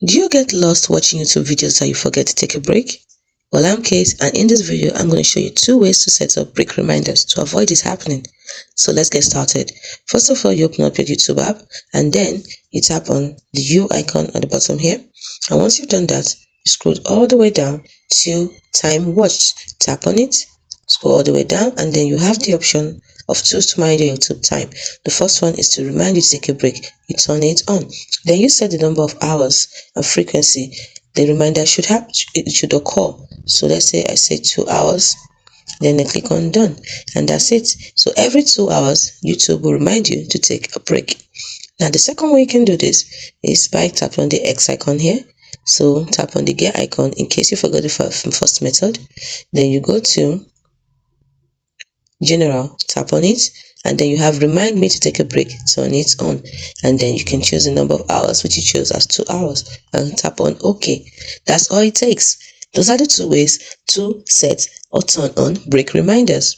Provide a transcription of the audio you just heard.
Do you get lost watching YouTube videos that you forget to take a break? Well, I'm Kate, and in this video, I'm going to show you 2 ways to set up break reminders to avoid this happening. So let's get started. First of all, you open up your YouTube app, and then you tap on the U icon at the bottom here. And once you've done that, you scroll all the way down to time watched. Tap on it, scroll all the way down, and then you have the option of tools to manage your YouTube time. The first one is to remind you to take a break. You turn it on. Then you set the number of hours and frequency the reminder should occur. So let's say I say 2 hours, then I click on done, and that's it. So every 2 hours, YouTube will remind you to take a break. Now the second way you can do this is by tapping on the X icon here. So tap on the gear icon in case you forgot the first method. Then you go to General, tap on it, and then you have remind me to take a break. Turn it on, and then you can choose the number of hours, which you choose as 2 hours, and tap on OK. That's all it takes. Those are the 2 ways to set or turn on break reminders.